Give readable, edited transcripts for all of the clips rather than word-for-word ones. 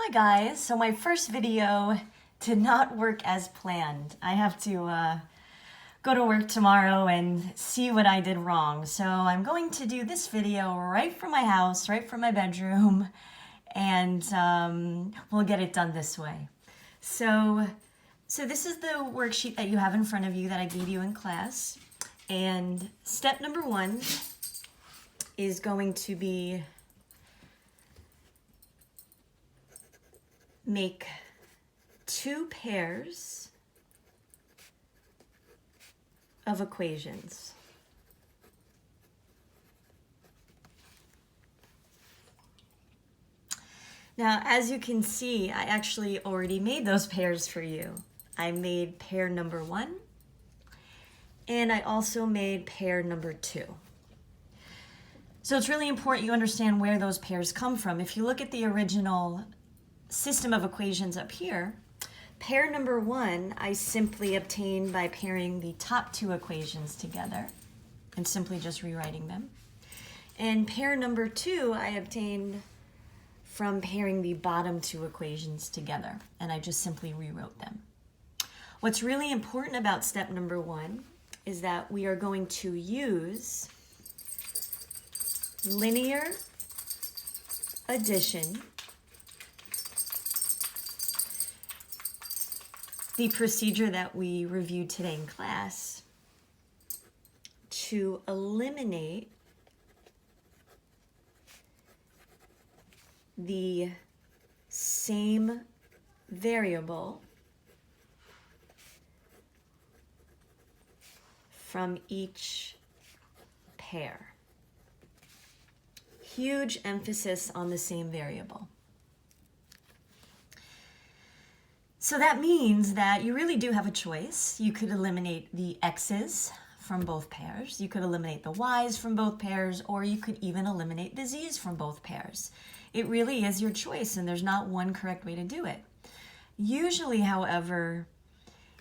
Hi guys, so my first video did not work as planned. I have to go to work tomorrow and see what I did wrong. So I'm going to do this video right from my house, right from my bedroom, and we'll get it done this way. So this is the worksheet that you have in front of you that I gave you in class. And step number 1 is going to be make 2 pairs of equations. Now, as you can see, I actually already made those pairs for you. I made pair number 1, and I also made pair number 2. So it's really important you understand where those pairs come from. If you look at the original system of equations up here, pair number 1 I simply obtained by pairing the top 2 equations together and simply just rewriting them. And pair number 2 I obtained from pairing the bottom 2 equations together, and I just simply rewrote them. What's really important about step number 1 is that we are going to use linear addition, the procedure that we reviewed today in class, to eliminate the same variable from each pair. Huge emphasis on the same variable. So that means that you really do have a choice. You could eliminate the x's from both pairs, you could eliminate the y's from both pairs, or you could even eliminate the z's from both pairs. It really is your choice, and there's not one correct way to do it. Usually, however,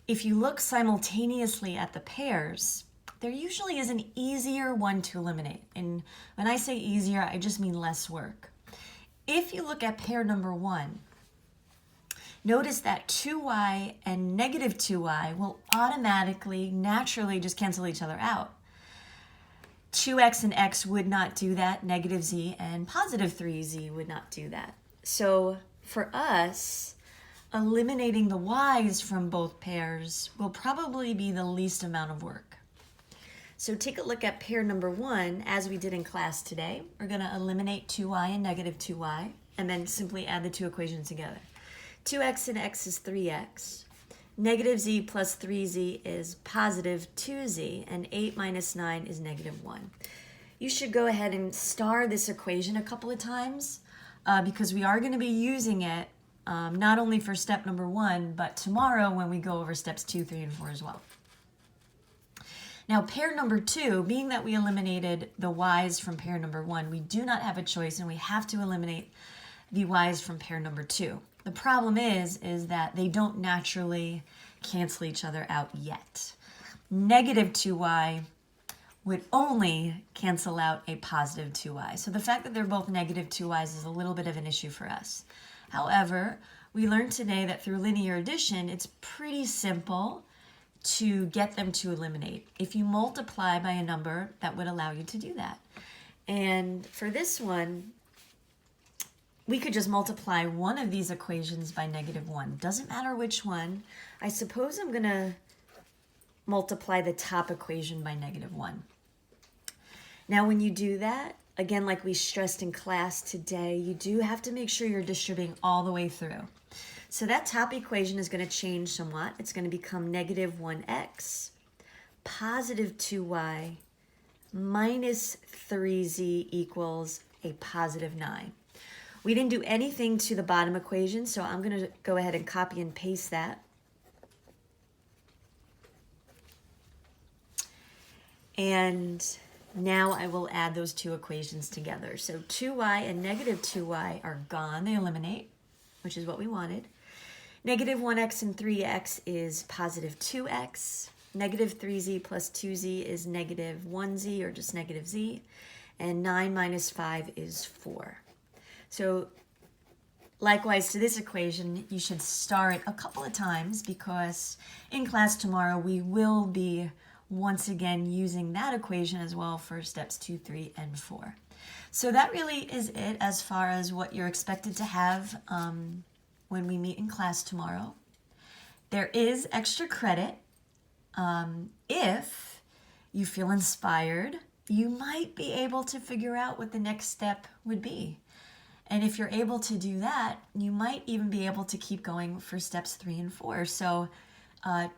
if you look simultaneously at the pairs, there usually is an easier one to eliminate. And when I say easier, I just mean less work. If you look at pair number 1, notice that 2y and negative 2y will automatically, naturally just cancel each other out. 2x and x would not do that. Negative z and positive 3z would not do that. So for us, eliminating the y's from both pairs will probably be the least amount of work. So take a look at pair number 1, as we did in class today. We're going to eliminate 2y and negative 2y, and then simply add the 2 equations together. 2x and x is 3x. Negative z plus 3z is positive 2z, and 8 minus 9 is negative 1. You should go ahead and star this equation a couple of times because we are going to be using it not only for step number 1, but tomorrow when we go over steps 2, 3, and 4 as well. Now, pair number 2, being that we eliminated the y's from pair number 1, we do not have a choice, and we have to eliminate the y's from pair number 2. The problem is that they don't naturally cancel each other out yet. Negative 2y would only cancel out a positive 2y. So the fact that they're both negative 2y's is a little bit of an issue for us. However, we learned today that through linear addition, it's pretty simple to get them to eliminate. If you multiply by a number, that would allow you to do that. And for this one, we could just multiply one of these equations by negative 1. Doesn't matter which one. I suppose I'm going to multiply the top equation by negative 1. Now, when you do that, again, like we stressed in class today, you do have to make sure you're distributing all the way through. So that top equation is going to change somewhat. It's going to become negative 1x, positive 2y, minus 3z equals a positive 9. We didn't do anything to the bottom equation, so I'm going to go ahead and copy and paste that. And now I will add those 2 equations together. So 2y and negative 2y are gone. They eliminate, which is what we wanted. Negative 1x and 3x is positive 2x. Negative 3z plus 2z is negative 1z, or just negative z. And 9 minus 5 is 4. So Likewise, to this equation, you should star it a couple of times because in class tomorrow, we will be once again using that equation as well for steps 2, 3, and 4. So that really is it as far as what you're expected to have when we meet in class tomorrow. There is extra credit. If you feel inspired, you might be able to figure out what the next step would be. And if you're able to do that, you might even be able to keep going for steps 3 and 4. So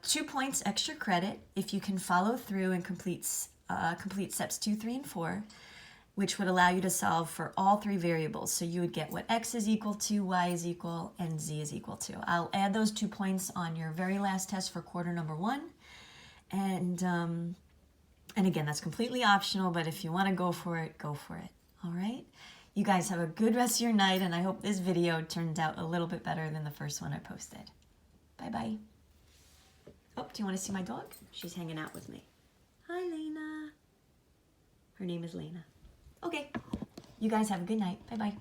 2 points extra credit if you can follow through and complete steps 2, 3, and 4, which would allow you to solve for all 3 variables. So you would get what x is equal to, y is equal, and z is equal to. I'll add those 2 points on your very last test for quarter number 1. And again, that's completely optional, but if you want to go for it, go for it. All right? You guys have a good rest of your night, and I hope this video turned out a little bit better than the first one I posted. Bye-bye. Oh, do you want to see my dog? She's hanging out with me. Hi, Lena. Her name is Lena. Okay. You guys have a good night. Bye-bye.